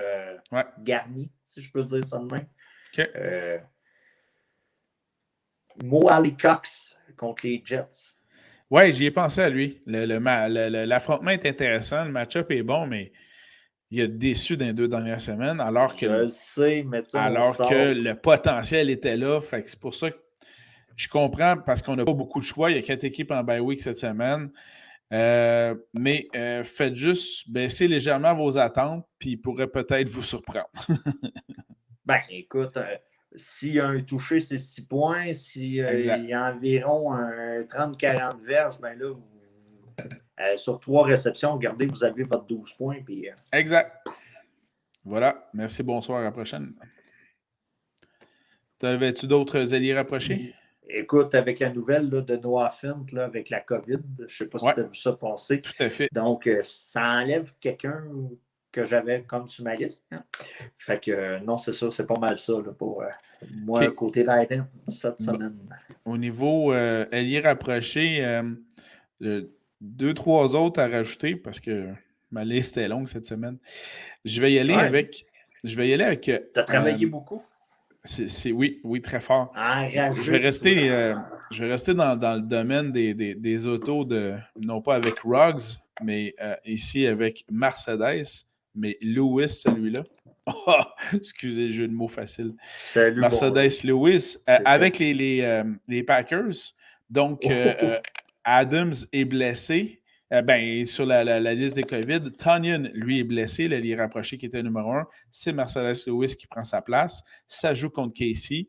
garnie, si je peux dire ça de même. Okay. Mo Ali Cox contre les Jets. Oui, j'y ai pensé à lui. L'affrontement est intéressant, le match-up est bon, mais il a déçu dans les 2 dernières semaines, alors que, je le sais, mais que le potentiel était là. Fait que c'est pour ça que je comprends, parce qu'on n'a pas beaucoup de choix. Il y a 4 équipes en bye week cette semaine. Mais faites juste baisser légèrement vos attentes, puis il pourrait peut-être vous surprendre. Ben, écoute, s'il y a un touché, c'est 6 points. S'il y a environ 30-40 verges, ben là, sur 3 réceptions, regardez, vous avez votre 12 points. Puis, Exact. Voilà. Merci, bonsoir, à la prochaine. T'avais-tu d'autres alliés rapprochés? Écoute, avec la nouvelle là, de Noah Fent là, avec la COVID, je ne sais pas si Ouais, tu as vu ça passer. tout à fait. Donc, ça enlève quelqu'un que j'avais comme sur ma liste. Hein. Fait que non, c'est ça, c'est pas mal ça là, pour moi, OK. côté Lightning, cette Bon. semaine. Au niveau alliés rapprochés, deux, trois autres à rajouter parce que ma liste est longue cette semaine. Je vais y aller Ouais, avec. Je vais y aller avec. tu as travaillé beaucoup. Oui, oui, très fort. Je vais Enragé, toi. rester, je vais rester dans le domaine des autos non pas avec Ruggs, mais ici avec Mercedes, mais Lewis, celui-là. Oh, excusez le jeu de mots facile. Salut, mon Louis. Mercedes Lewis C'était. avec les Packers. Donc, Oh, Adams est blessé. Sur la liste des COVID, Tonyan, lui, est blessé. L'allié rapproché qui était numéro 1. C'est Mercedes Lewis qui prend sa place. Ça joue contre Casey.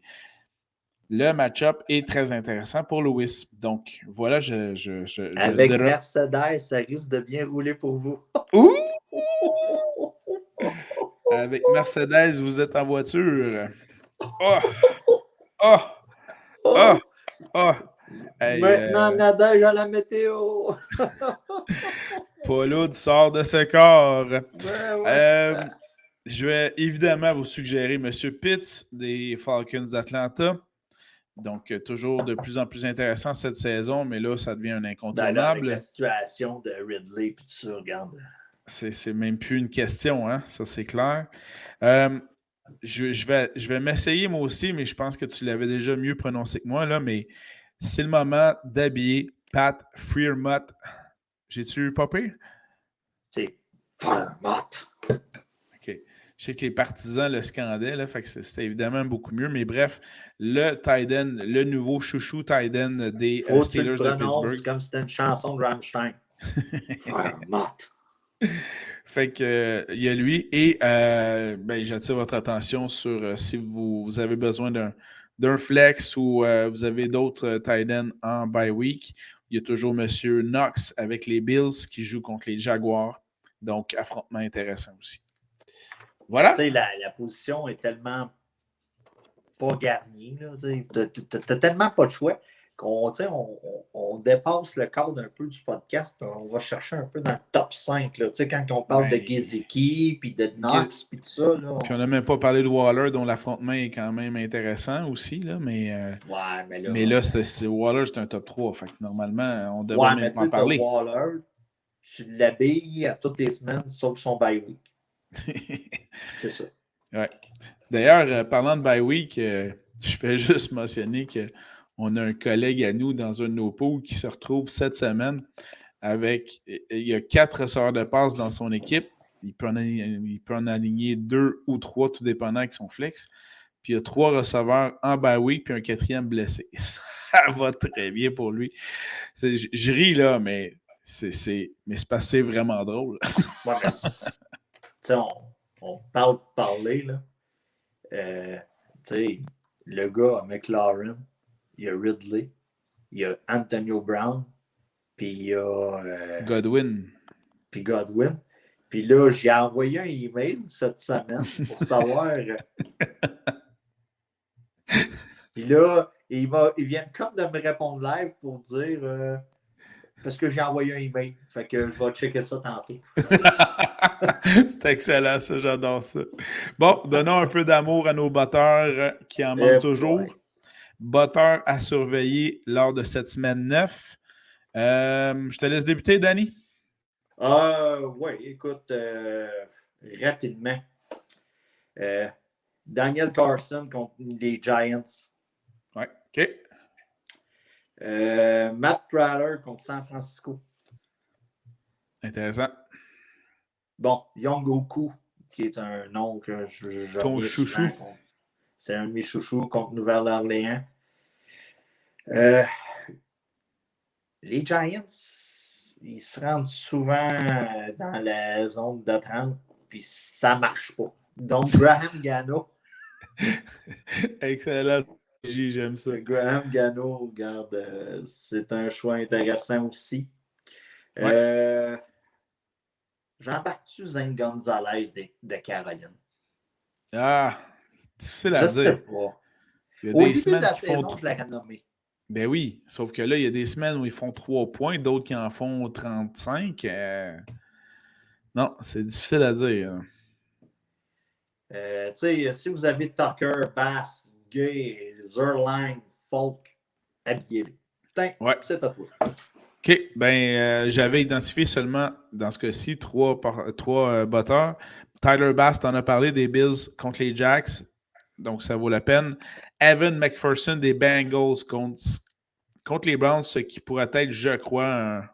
Le match-up est très intéressant pour Lewis. Donc, voilà, je avec drop. Mercedes, ça risque de bien rouler pour vous. Ouh! Avec Mercedes, vous êtes en voiture. Oh! Oh! Oh! Oh, Oh! Hey, maintenant, nadage à la météo. Paulo sort de ce corps. Ben ouais. Euh, je vais évidemment vous suggérer M. Pitts des Falcons d'Atlanta. Donc, toujours de plus en plus intéressant cette saison, mais là, ça devient un Ben là, avec la incontournable. situation de Ridley et tout ça, regarde. C'est même plus une question, hein? Ça, c'est clair. Je vais m'essayer moi aussi, mais je pense que tu l'avais déjà mieux prononcé que moi, là, mais c'est le moment d'habiller Pat Freermuth. J'ai-tu pas pire? C'est Farmot. OK. Je sais que les partisans le scandaient, là, fait que c'était évidemment beaucoup mieux, mais bref, le tight end, le nouveau chouchou tight end des Faut que tu le Steelers de prononces Pittsburgh. comme si c'était une chanson de Rammstein. Farmot. Fait que il y a lui et j'attire votre attention sur si vous avez besoin d'un flex ou vous avez d'autres tight ends en bye week. Il y a toujours M. Knox avec les Bills qui joue contre les Jaguars. Donc, affrontement intéressant aussi. Mais tu Voilà. sais, la position est tellement pas garnie. Tu n'as tellement pas de choix qu'on on dépasse le cadre un peu du podcast. On va chercher un peu dans le top 5. Là, quand on parle de Ben, Gesicki, puis de Knox, puis tout ça. Là, puis on n'a même pas parlé de Waller, dont l'affrontement est quand même intéressant aussi, là, Ouais, mais là. mais là, Waller, c'est un top 3. Fait que normalement, on devrait Ouais, même mais tu pas en sais, t'as parler. Waller, tu l'habilles à toutes les semaines, sauf son bye week. C'est ça. Ouais. D'ailleurs, parlant de bye week, je fais juste mentionner qu'on a un collègue à nous dans un de nos pools qui se retrouve cette semaine avec. Il y a 4 receveurs de passe dans son équipe. Il peut en aligner 2 ou 3, tout dépendant avec son flex. Puis il y a 3 receveurs en bye week, puis un quatrième blessé. Ça va très bien pour lui. Je ris là, mais c'est passé vraiment drôle. Ouais, mais on parle de parler, là. Tu sais, le gars à McLaren, il y a Ridley, il y a Antonio Brown, puis il y a Godwin. puis Godwin. Puis là, j'ai envoyé un email cette semaine pour savoir. Puis là, il vient comme de me répondre live pour dire parce que j'ai envoyé un email. Fait que je vais checker ça tantôt. C'est excellent, ça, j'adore ça. Bon, donnons un peu d'amour à nos batteurs qui en manquent Ouais. toujours. Batteurs à surveiller lors de cette semaine 9. Je te laisse débuter, Danny. Oui, écoute, rapidement. Daniel Carson contre les Giants. Ouais, OK. Matt Prater contre San Francisco. Intéressant. Bon, Young Goku, qui est un nom que je Ton reviens chouchou. souvent. C'est un de mes chouchous contre Nouvelle-Orléans. Les Giants, ils se rendent souvent dans la zone de 30, puis ça ne marche pas. Donc, Graham Gano. Excellent. J'aime ça. Graham Gano, regarde, c'est un choix intéressant aussi. Ouais. J'embarque-tu Zane Gonzalez de Caroline? Ah, difficile Je à sais dire. pas. Il y a Au des début de semaines la qui font saison, je l'aurais nommé. Ben oui, sauf que là, il y a des semaines où ils font 3 points, d'autres qui en font 35. Non, c'est difficile à dire. Si vous avez Tucker, Bass, Gay, Zerline, Folk, habillez-les. Putain, Ouais. c'est à toi. OK. Ben, j'avais identifié seulement, dans ce cas-ci, trois batteurs. Tyler Bass, t'en as parlé des Bills contre les Jacks, donc ça vaut la peine. Evan McPherson des Bengals contre les Browns, ce qui pourrait être, je crois,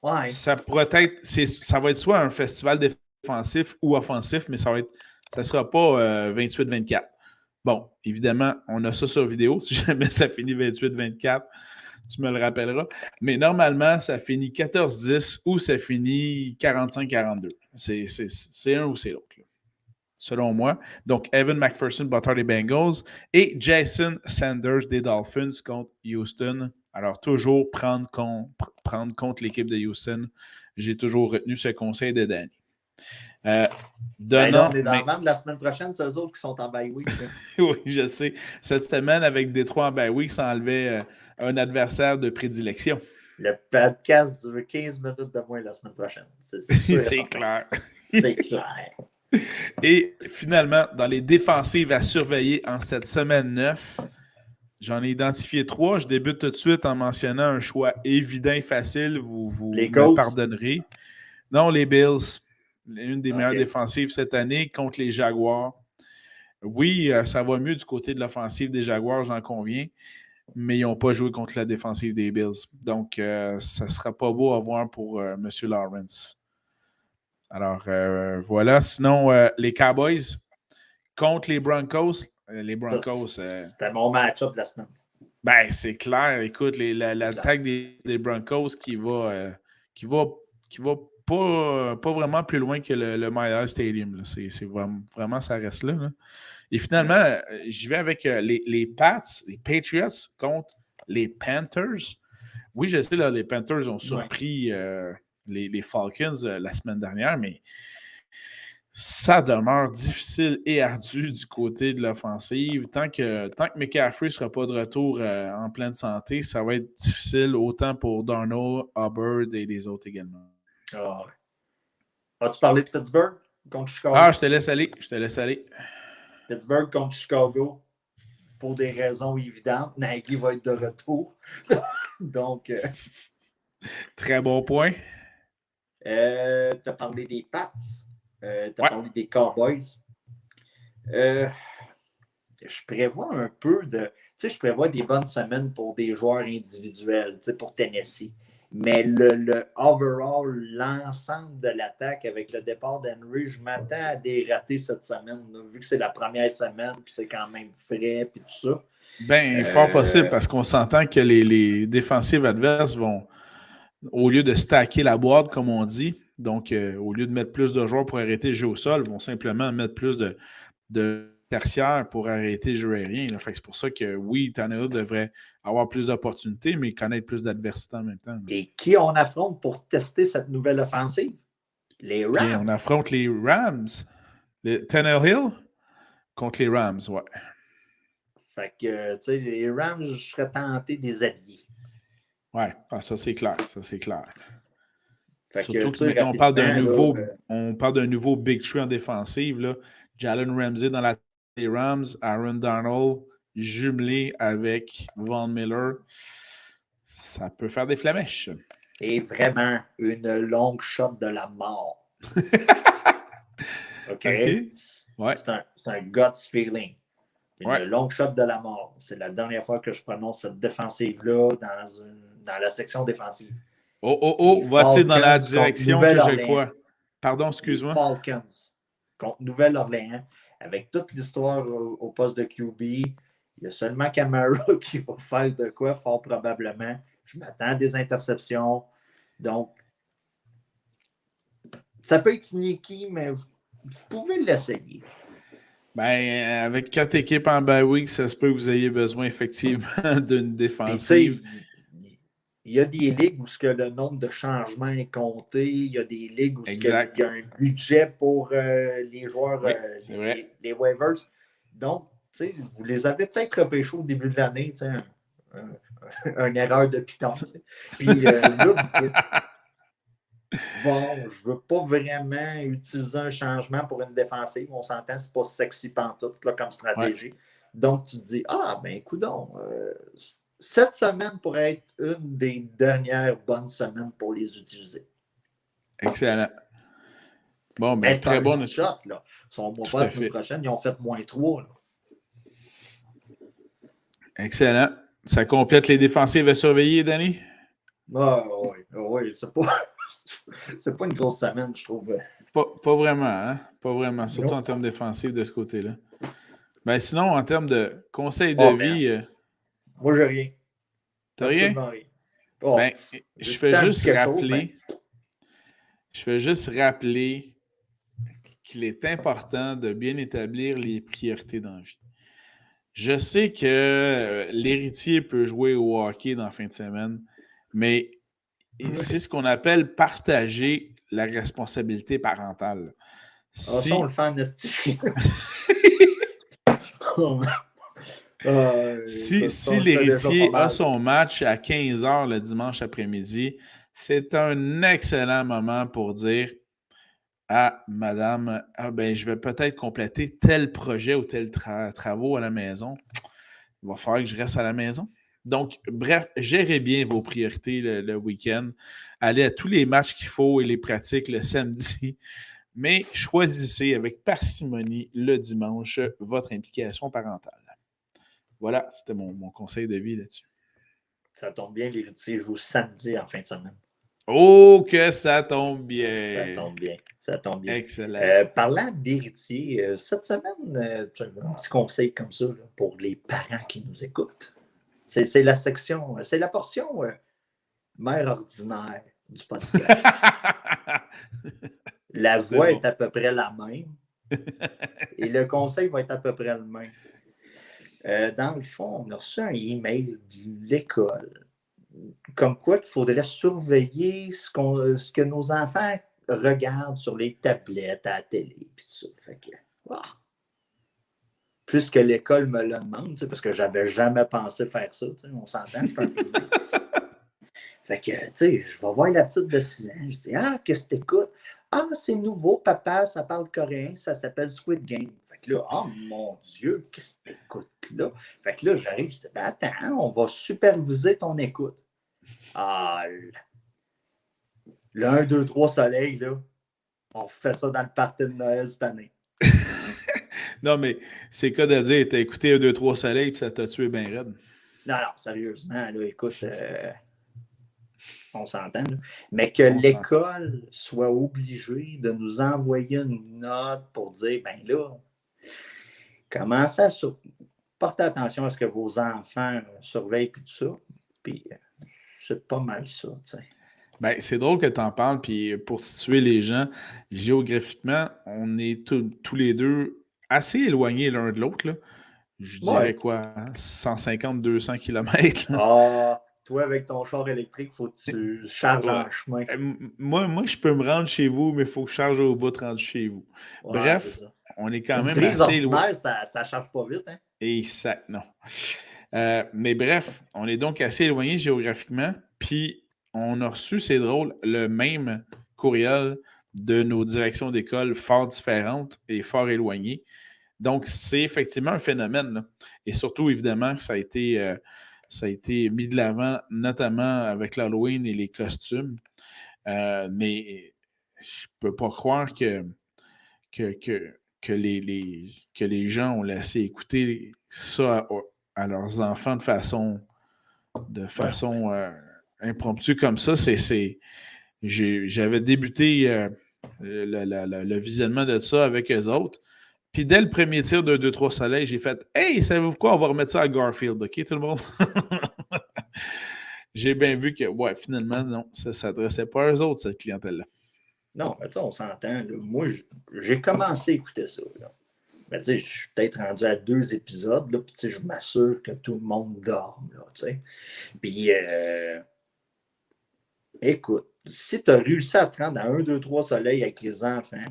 Ouais. ça pourrait être, ça va être soit un festival défensif ou offensif, mais ça ne sera pas 28-24. Bon, évidemment, on a ça sur vidéo. Si jamais ça finit 28-24, tu me le rappelleras. Mais normalement, ça finit 14-10 ou ça finit 45-42. C'est un ou c'est l'autre, là, selon moi. Donc, Evan McPherson, batteur des Bengals, et Jason Sanders des Dolphins contre Houston. Alors, toujours prendre contre l'équipe de Houston. J'ai toujours retenu ce conseil de Danny. Là, Donnant. on est dans le même de la semaine prochaine, c'est eux autres qui sont en bye week. Oui, je sais. Cette semaine, avec Détroit en bye week, ça enlevait un adversaire de prédilection. Le podcast dure 15 minutes de moins la semaine prochaine. C'est clair. C'est clair. Et finalement, dans les défensives à surveiller en cette semaine 9, j'en ai identifié 3. Je débute tout de suite en mentionnant un choix évident et facile. Vous Les me Colts? pardonnerez. Non, les Bills. Une des meilleures Ok. défensives cette année contre les Jaguars. Oui, ça va mieux du côté de l'offensive des Jaguars, j'en conviens, mais ils n'ont pas joué contre la défensive des Bills. Donc, ça ne sera pas beau à voir pour M. Lawrence. Alors, voilà. Sinon, les Cowboys contre les Broncos. Les Broncos. C'était mon match-up de la semaine. Ben, c'est clair. Écoute, l'attaque des Broncos qui va pas vraiment plus loin que le Myers Stadium. Là. C'est vraiment, ça reste là. Là. Et finalement, j'y vais avec les Pats, les Patriots contre les Panthers. Oui, je sais, là, les Panthers ont surpris les Falcons la semaine dernière, mais ça demeure difficile et ardu du côté de l'offensive. Tant que McCaffrey ne sera pas de retour en pleine santé, ça va être difficile autant pour Darnold, Hubbard et les autres également. Ah. As-tu parlé de Pittsburgh contre Chicago? Ah, je te laisse aller. Pittsburgh contre Chicago, pour des raisons évidentes. Nagy va être de retour. Donc, très bon point. tu as parlé des Pats. Tu as parlé des Cowboys. Je prévois un peu de. Tu sais, je prévois des bonnes semaines pour des joueurs individuels, tu sais, pour Tennessee. Mais le overall, l'ensemble de l'attaque avec le départ d'Henry, je m'attends à des ratés cette semaine, là, vu que c'est la première semaine, puis c'est quand même frais, puis tout ça. Ben, fort possible, parce qu'on s'entend que les défensives adverses vont, au lieu de stacker la boîte, comme on dit, donc au lieu de mettre plus de joueurs pour arrêter le jeu au sol, vont simplement mettre plus de tertiaires pour arrêter le jeu aérien. Là. Fait que c'est pour ça que oui, Tannehill devrait avoir plus d'opportunités, mais connaître plus d'adversité en même temps. Là. Et qui on affronte pour tester cette nouvelle offensive? Les Rams. Bien, on affronte les Rams. Tannehill contre les Rams, ouais. Fait que, tu sais, les Rams, je serais tenté de les habiller. Ouais, ça c'est clair, Fait surtout que maintenant, on parle d'un nouveau Big Tree en défensive. Là. Jalen Ramsey dans la des Rams, Aaron Donald jumelé avec Von Miller. Ça peut faire des flamèches. Et vraiment une longue shot de la mort. OK? Ouais. C'est un guts feeling. Une Ouais. longue shot de la mort. C'est la dernière fois que je prononce cette défensive-là dans la section défensive. Va-t-il dans la direction que je crois? Pardon, excuse-moi. Les Falcons contre Nouvelle-Orléans, avec toute l'histoire au poste de QB, il y a seulement Camara qui va faire de quoi, fort probablement. Je m'attends à des interceptions. Donc, ça peut être sneaky, mais vous pouvez l'essayer. Ben, avec 4 équipes en bye week, ça se peut que vous ayez besoin effectivement d'une défensive. Il y a des ligues où le nombre de changements est compté. Il y a des ligues où il y a un budget pour les joueurs, oui, les waivers. Donc, vous les avez peut-être repêchés au début de l'année, une erreur de Python. Puis là, vous dites, bon, je ne veux pas vraiment utiliser un changement pour une défensive. On s'entend, c'est pas sexy pantoute là, comme stratégie. Ouais. Donc, tu te dis, ben, coudonc, cette semaine pourrait être une des dernières bonnes semaines pour les utiliser. Excellent. Bon, Mais ben, c'est très un bon. long shot, là. Si on ne voit Tout pas à la semaine fait. prochaine, ils ont fait -3. Là. Excellent. Ça complète les défensives à surveiller, Danny? Oui, c'est pas une grosse semaine, je trouve. Pas vraiment, hein? Pas vraiment. Surtout en Non. termes défensifs de ce côté-là. Ben, sinon, en termes de conseils de Oh, man. vie, Moi, j'ai rien. t'as rien? Absolument rien. Oh, Ben, j'ai tout le temps dit quelque chose, mais je fais juste rappeler qu'il est important de bien établir les priorités dans la vie. Je sais que l'héritier peut jouer au hockey dans la fin de semaine, mais c'est ce qu'on appelle partager la responsabilité parentale. ça, on le Si, fait en esti. Écoute, ça, si on le fait déjà pas l'héritier a mal. son match à 15h le dimanche après-midi, c'est un excellent moment pour dire à madame, ben, je vais peut-être compléter tel projet ou tel travaux à la maison. Il va falloir que je reste à la maison. Donc, bref, gérez bien vos priorités le week-end. Allez à tous les matchs qu'il faut et les pratiques le samedi. Mais choisissez avec parcimonie le dimanche votre implication parentale. Voilà, c'était mon conseil de vie là-dessus. Ça tombe bien, l'héritier joue samedi en fin de semaine. Oh, que ça tombe Ça bien! tombe bien. Ça tombe bien. Excellent. Parlant d'héritier, cette semaine, tu as un petit conseil comme ça là, pour les parents qui nous écoutent. C'est la section, c'est la portion mère ordinaire du podcast. La C'est voix bon. est à peu près la même et le conseil va être à peu près le même. Dans le fond, on a reçu un email de l'école comme quoi qu'il faudrait surveiller ce que nos enfants regardent sur les tablettes, à la télé, puis tout ça. Fait que, puisque l'école me le demande, parce que j'avais jamais pensé faire ça, on s'entend, je suis un peu Fait que, je vais voir la petite de 6 ans, je dis, qu'est-ce que t'écoutes? C'est nouveau, papa, ça parle coréen, ça s'appelle Squid Game. Fait que là, mon Dieu, qu'est-ce que t'écoutes là? Fait que là, j'arrive, je dis, attends, on va superviser ton écoute. Le 1, 2, 3 soleil, là, on fait ça dans le party de Noël cette année. Non, mais c'est cas de dire, t'as écouté 1, 2, 3 soleils puis ça t'a tué bien raide. Non, sérieusement, là, écoute, on s'entend, là. Mais que l'école soit obligée de nous envoyer une note pour dire, ben là, commencez à porter attention à ce que vos enfants surveillent puis tout ça. Puis c'est pas mal ça, tu sais. Ben, c'est drôle que tu en parles, puis pour situer les gens, géographiquement, on est tous les deux assez éloignés l'un de l'autre, là. Je dirais Ouais. quoi, 150-200 km. Toi, avec ton char électrique, faut que tu charges Ouais. en chemin. Moi, je peux me rendre chez vous, mais il faut que je charge au bout de rendu chez vous. Ouais, c'est Bref, ça. on est quand Une même prise assez éloignés. ordinaire, ça charge pas vite, hein? Et ça, non. Mais bref, on est donc assez éloignés géographiquement, puis on a reçu, c'est drôle, le même courriel de nos directions d'école fort différentes et fort éloignées. Donc, c'est effectivement un phénomène, là. Et surtout, évidemment, ça a été mis de l'avant, notamment avec l'Halloween et les costumes. Mais je ne peux pas croire que les gens ont laissé écouter ça à leurs enfants de façon impromptue comme ça. J'avais débuté le visionnement de ça avec eux autres. Puis dès le premier tir de 2-3 soleils, j'ai fait Hey, savez-vous quoi? On va remettre ça à Garfield, OK, tout le monde? J'ai bien vu que, ouais, finalement, non, ça ne s'adressait pas à eux autres, cette clientèle-là. Non, mais on s'entend. Moi, j'ai commencé à écouter ça. Mais je suis peut-être rendu à 2 épisodes, là, puis je m'assure que tout le monde dorme. Là, puis, écoute, si tu as réussi à te rendre à 1, 2, 3 soleils avec les enfants,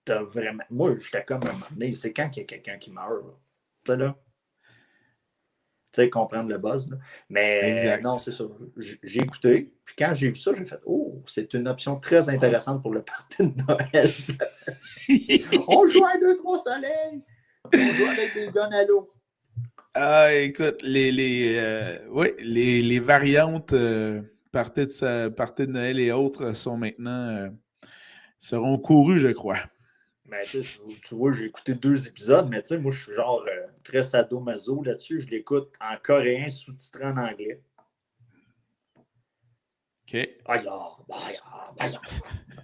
t'as vraiment. Moi, j'étais comme un moment donné, c'est quand qu'il y a quelqu'un qui meurt, là. Ça, là. Tu sais, comprendre le buzz. Là. Mais non, Exact. c'est ça. J'ai écouté. Puis quand j'ai vu ça, j'ai fait oh, c'est une option très intéressante pour le party de Noël. On joue à 2-3 soleils. On joue avec des guns à l'eau. Ah, écoute, oui, les variantes parties de Noël et autres sont maintenant seront courues, je crois. Mais tu vois, j'ai écouté 2 épisodes, mais tu sais, moi, je suis genre très sadomaso là-dessus. Je l'écoute en coréen, sous-titré en anglais. OK. Aïe, aïe, tu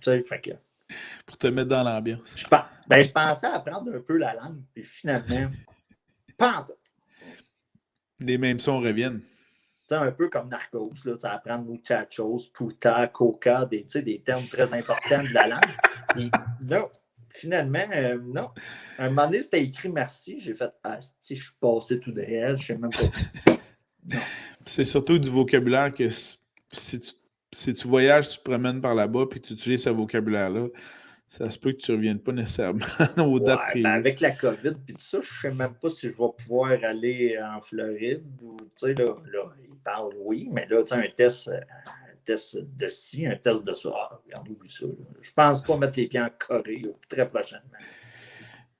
sais, fait que. Pour te mettre dans l'ambiance. Je pensais apprendre un peu la langue, puis finalement, pas en tout. Les mêmes sons reviennent. C'est un peu comme Narcos, là, apprendre muchachos, puta, coca, des termes très importants de la langue. Et non, finalement, non. Un moment donné, c'était écrit merci. J'ai fait ah, si je suis passé tout derrière, je sais même pas. Non. C'est surtout du vocabulaire que si tu voyages, tu te promènes par là-bas puis tu utilises ce vocabulaire-là, ça se peut que tu ne reviennes pas nécessairement aux dates Ouais, ben prévues. avec la COVID et tout ça, je sais même pas si je vais pouvoir aller en Floride ou, tu sais, là, ils parlent oui, mais là, tu sais, un test de ci, un test de ça. Ah, regarde, oublie ça. Là. Je pense pas mettre les pieds en Corée là, très prochainement.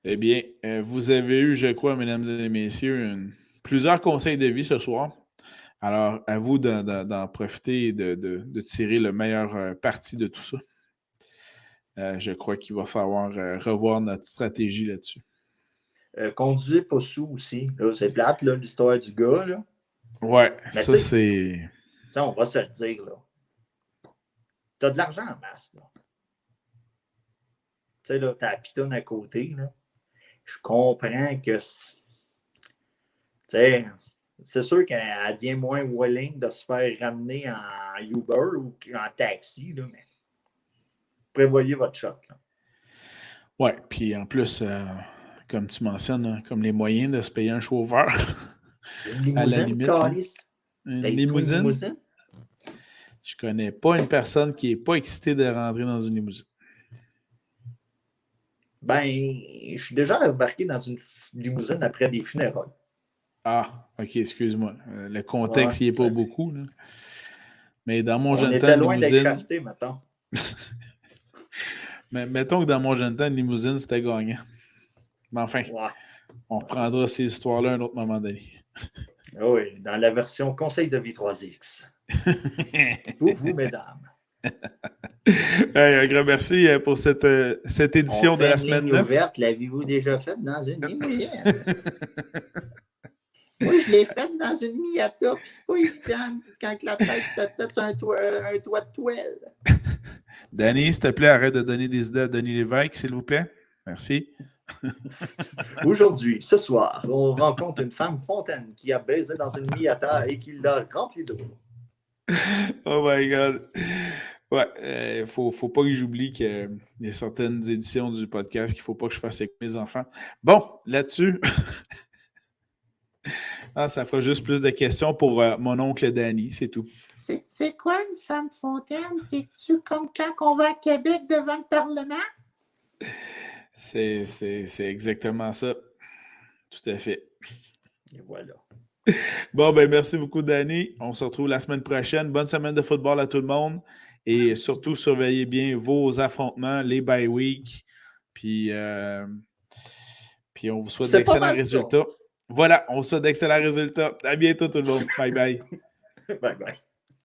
Eh bien, vous avez eu, je crois, mesdames et messieurs, plusieurs conseils de vie ce soir. Alors, à vous d'en profiter et de tirer le meilleur parti de tout ça. Je crois qu'il va falloir revoir notre stratégie là-dessus. Conduisez pas sous aussi. Là, c'est plate, là, l'histoire du gars. Là. Ouais, Mais ça tu c'est. sais, on va se le dire. Là. Tu as de l'argent en masse. Tu sais, là, tu as la pitonne à côté. Là. Je comprends que. C'est sûr qu'elle devient moins willing de se faire ramener en Uber ou en taxi, là, mais prévoyez votre shot. Là. Ouais, puis en plus, comme tu mentionnes, hein, comme les moyens de se payer un chauffeur, Une à la limousine, limite, là. Calice. Une Paye-toi une limousine, limousine? je connais pas une personne qui n'est pas excitée de rentrer dans une limousine. Ben, je suis déjà embarqué dans une limousine après des funérailles. Ah, ok, excuse-moi. Le Ouais, contexte, il n'y est pas beaucoup, là. Mais dans mon on jeune temps, était une loin d'être limousine. shafté, mettons. Mais mettons que dans mon jeune temps, une limousine, c'était gagnant. Mais enfin, Ouais. on reprendra ces histoires-là à un autre moment donné. Oui, dans la version Conseil de vie 3X. Pour vous, mesdames. Hey, un grand merci pour cette On édition de fait la une semaine ligne 9. ouverte. L'avez-vous déjà faite dans une limousine? Moi, je l'ai faite dans une Miata, puis c'est pas évident quand la tête te pète sur un toit de toile. Danny, s'il te plaît, arrête de donner des idées à Denis Lévesque, s'il vous plaît. Merci. Aujourd'hui, ce soir, on rencontre une femme fontaine qui a baisé dans une Miata et qui l'a remplie d'eau. Oh my God. Ouais, faut pas que j'oublie qu'il y a certaines éditions du podcast qu'il faut pas que je fasse avec mes enfants. Bon, là-dessus, ça fera juste plus de questions pour mon oncle Danny, c'est tout. C'est quoi une femme fontaine? C'est-tu comme quand on va à Québec devant le Parlement? C'est exactement ça. Tout à fait. Et voilà. Bon, ben merci beaucoup, Danny. On se retrouve la semaine prochaine. Bonne semaine de football à tout le monde. Et surtout, surveillez bien vos affrontements, les bye week. Puis on vous souhaite C'est pas d'excellents mal ça. résultats. Voilà, on vous souhaite d'excellents résultats. À bientôt, tout le monde. Bye bye. Bye bye.